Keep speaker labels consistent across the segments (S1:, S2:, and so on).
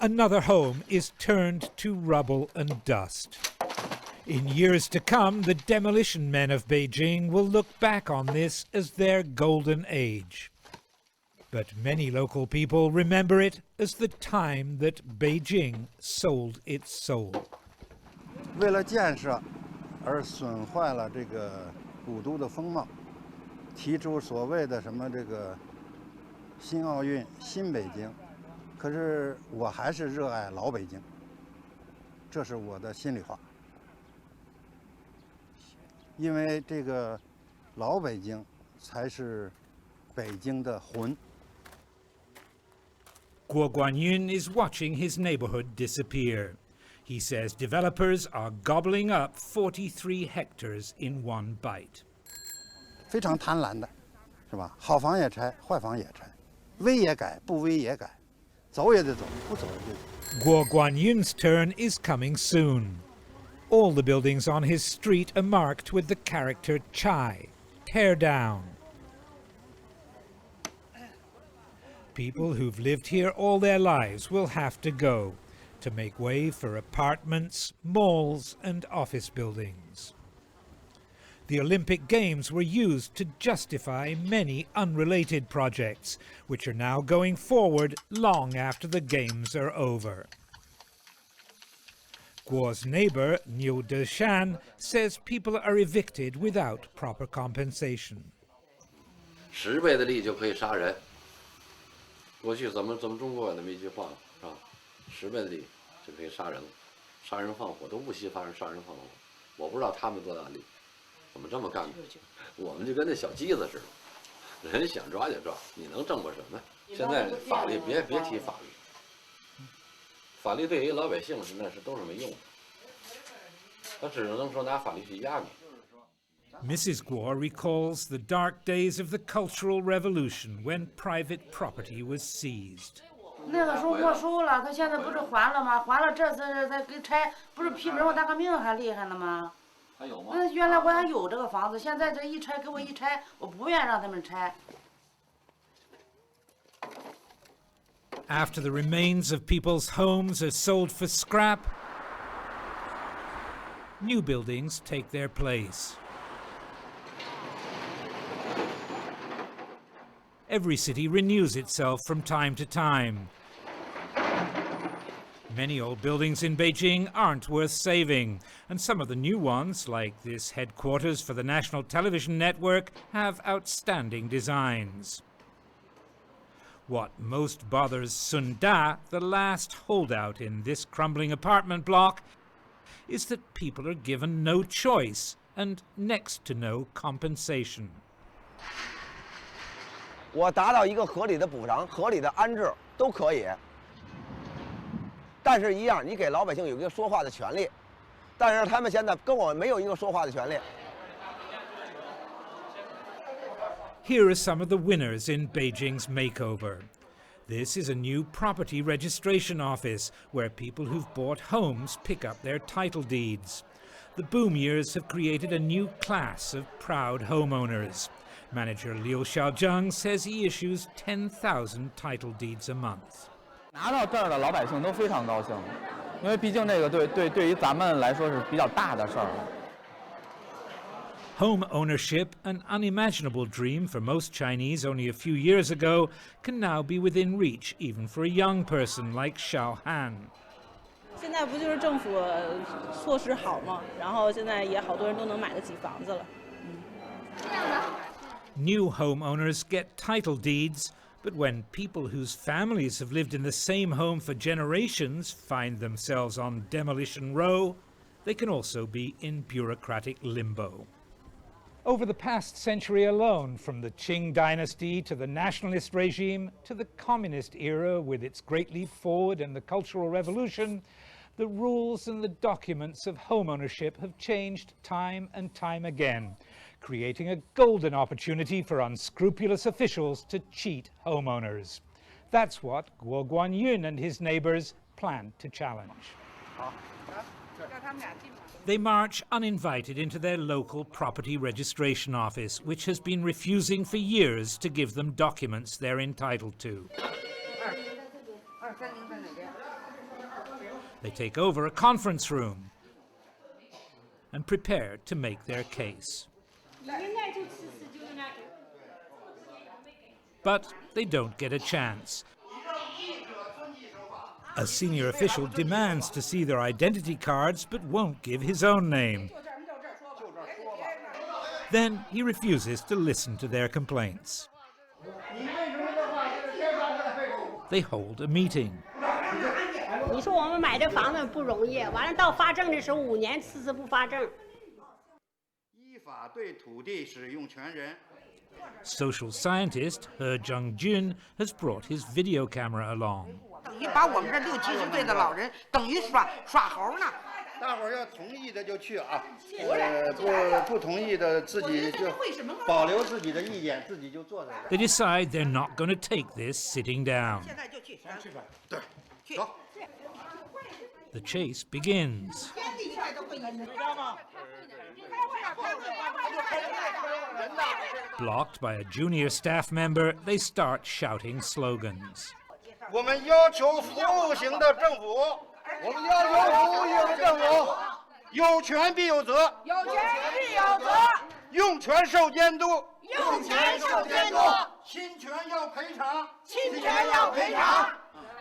S1: Another home is turned to rubble and dust. In years to come, the demolition men of Beijing will look back on this as their golden age. But many local people remember it as the time that Beijing sold its soul.
S2: 为了建设而损坏了这个古都的风貌，提出所谓的什么这个新奥运、新北京，可是我还是热爱老北京，这是我的心里话。因为这个老北京才是北京的魂。
S1: Guo Guanyuns is watching his neighborhood disappear. He says developers are gobbling up 43 hectares in one bite.
S2: 非常贪婪的，是吧？好房也拆，坏房也拆，危也改，不危也改，走也得走，不走也得走。
S1: Guo Guanyuns' turn is coming soon. All the buildings on his street are marked with the character Chai, tear down. People who've lived here all their lives will have to go to make way for apartments, malls and office buildings. The Olympic Games were used to justify many unrelated projects, which are now going forward long after the Games are over. Guo's neighbor, Niu Deshan, says people are evicted without proper compensation.
S3: 10倍的力就可以杀人。过去咱们中国有那么一句话是吧？10倍的力就可以杀人了，杀人放火都不惜发生杀人放火。我不知道他们多大力，怎么这么干的？我们就跟那小鸡子似的，人想抓就抓，你能挣过什么？现在法律别提法律，法律对于老百姓那是都是没用的，他只能说拿法律去压你。
S1: Mrs. Guo recalls the dark days of the Cultural Revolution when private property was seized.
S4: 那个时候没收了，他现在不是还了吗？还了，这次再给拆，不是比文化大革命还厉害了吗？还有吗？那原来我还有这个房子，现在这一拆给我一拆，我不愿让他们拆。
S1: After the remains of people's homes are sold for scrap, new buildings take their place. Every city renews itself from time to time. Many old buildings in Beijing aren't worth saving, and some of the new ones, like this headquarters for the national television network, have outstanding designs. What most bothers Sun Da, the last holdout in this crumbling apartment block, is that people are given no choice and next to no compensation.
S5: 我达到一个合理的补偿、合理的安置都可以，但是一样，你给老百姓有一个说话的权利，但是他们现在跟我没有一个说话的权利。
S1: Here are some of the winners in Beijing's makeover. This is a new property registration office where people who've bought homes pick up their title deeds. The boom years have created a new class of proud homeowners. Manager Liu Xiaozheng says he issues 10,000 title deeds a month.
S6: 拿到这儿的老百姓都非常高兴，因为毕竟这个对于咱们来说是比较大的事儿。
S1: Home ownership, an unimaginable dream for most Chinese only a few years ago, can now be within reach even for a young person like Xiao Han.
S7: 现在不就是政府措施好吗？然后现在也好多人都能买得起房子了。
S1: New homeowners get title deeds, but when people whose families have lived in the same home for generations find themselves on demolition row, they can also be in bureaucratic limbo. Over the past century alone, from the Qing dynasty to the nationalist regime to the communist era with its great leap forward and the Cultural Revolution, the rules and the documents of home ownership have changed time and time again, creating a golden opportunity for unscrupulous officials to cheat homeowners. That's what Guo Guanyuns and his neighbors plan to challenge. They march uninvited into their local property registration office, which has been refusing for years to give them documents they're entitled to. They take over a conference room and prepare to make their case. But they don't get a chance. A senior official demands to see their identity cards but won't give his own name. Then he refuses to listen to their complaints. They hold a meeting.
S8: 你说我们买这房子不容易，完了到发证的时候5年迟迟不发证。
S2: 依法对土地使用权人。
S1: Social scientist He Jiangjun has brought his video camera along.
S9: 等于把我们这60、70岁的老人等于耍猴呢。
S2: 大伙儿要同意的就去啊，不同意的自己就保留自己的意见，自己就坐在这儿。
S1: They decide they're not going to take this sitting down.
S9: 现在就去，去吧。
S2: 对，
S9: 去。
S2: 走。
S1: The chase begins. Blocked by a junior staff member, they start shouting slogans.
S2: 我们要求服务型的政府，我们要求服务型的政府，有权必有责，
S9: 有权必有责，
S2: 用权受监督，
S9: 用权受监督，
S2: 侵权要赔偿，
S9: 侵权要赔偿。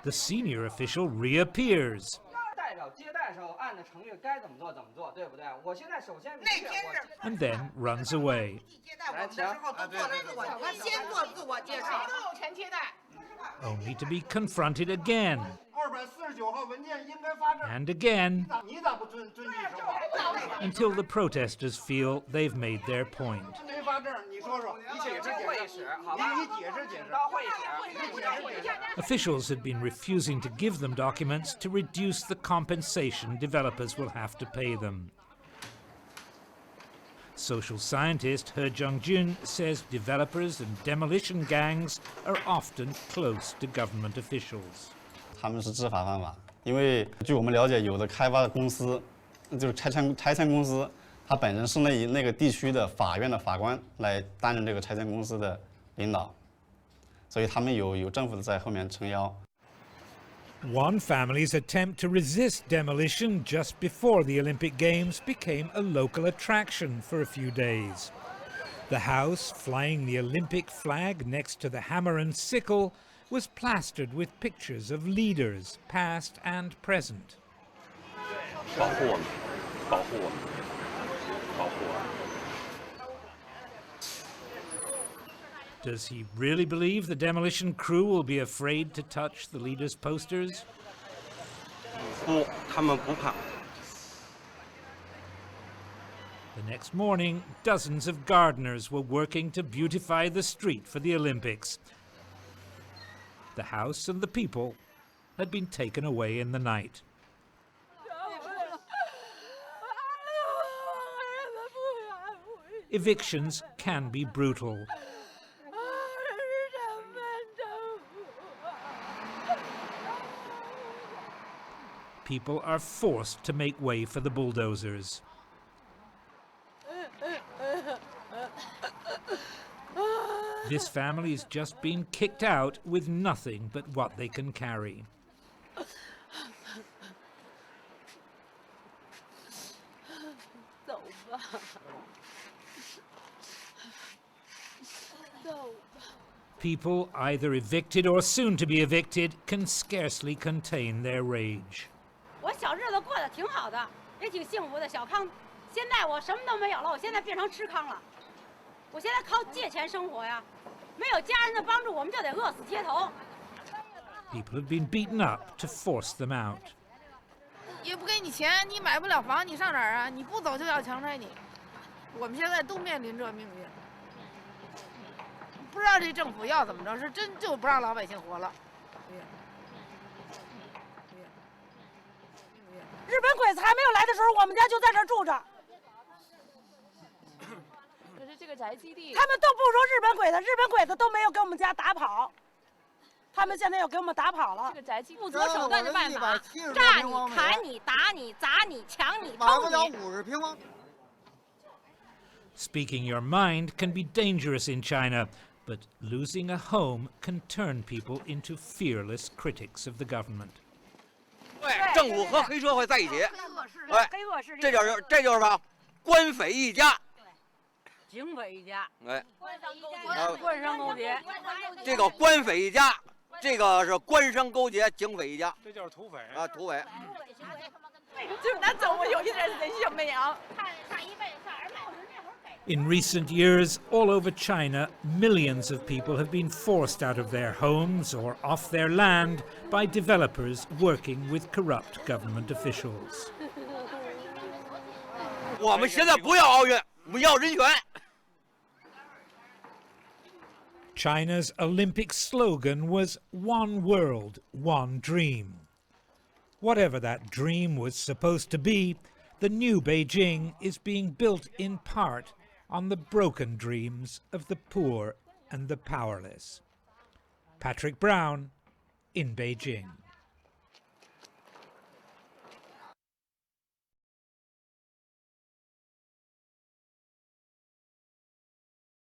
S1: The senior official reappears.
S10: 代表接待时候按的程序该怎么做怎么做，对不对？我现在首先
S9: 那天是
S1: And then runs away.
S9: 接待我们的时候都做自我，他先做自我介绍，都有权接待。
S1: Only to be confronted again.
S2: 249号文件应该发证。
S1: And again.
S2: 你咋不遵纪守法？
S1: Until the protesters feel they've made their point.
S2: 没发证，你说说，你解释解释，你解释解释。
S10: 到会议室，
S1: Officials had been refusing to give them documents to reduce the compensation developers will have to pay them. Social scientist He Jiangjun says developers and demolition gangs are often close to government officials.
S11: 他们是知法犯法，因为据我们了解，有的开发的公司，就是拆迁公司，它本身是那个地区的法院的法官来担任这个拆迁公司的领导，所以他们有政府在后面撑腰。
S1: One family's attempt to resist demolition just before the Olympic Games became a local attraction for a few days. The house flying the Olympic flag next to the hammer and sickle was plastered with pictures of leaders, past and present.
S12: 保护我们，保护我们，保护我们。
S1: Does he really believe the demolition crew will be afraid to touch the leaders' posters?
S12: 不，他们不怕。
S1: The next morning, dozens of gardeners were working to beautify the street for the Olympics. The house and the people had been taken away in the night. Evictions can be brutal. People are forced to make way for the bulldozers. This family's just been kicked out with nothing but what they can carry. People, either evicted or soon to be evicted, can scarcely contain their rage.
S8: 我小日子过得挺好的，也挺幸福的，小康。现在我什么都没有了，我现在变成吃糠了。我现在靠借钱生活呀，没有家人的帮助，我们就得饿死街头。
S1: People have been beaten up to force them out.
S13: 也不给你钱，你买不了房，你上哪儿啊？你不走就要强拆你。我们现在都面临这命运，不知道这政府要怎么着，是真就不让老百姓活了。
S14: 日本鬼子还没有来的时候，我们家就在这儿住着。
S13: 可是这个宅基地，
S14: 他们都不说日本鬼子，日本鬼子都没有给我们家打跑。 他们现在又给我们打跑了。
S13: 这个宅基不择手段的办法，
S8: 炸你、砍你、打你、砸你、抢你、偷你。
S2: 50平方。
S1: Speaking your mind can be dangerous in China, but losing a home can turn people into fearless critics of the government.
S15: 对，政府和黑社会在一起。哎，这就是啥？官匪一家。
S16: 警匪一家。
S15: 哎，
S16: 官商勾结。
S15: 这个官匪一家，这个是官商勾结，警匪一家。
S12: 这就是土匪
S15: 啊，土匪。
S13: 就咱政府有一点人性没有。
S1: In recent years, all over China, millions of people have been forced out of their homes or off their land by developers working with corrupt government officials.
S15: 我们现在不要奥运，我们要人权。
S1: China's Olympic slogan was "One World, One Dream." Whatever that dream was supposed to be, the new Beijing is being built in part on the broken dreams of the poor and the powerless. Patrick Brown in Beijing.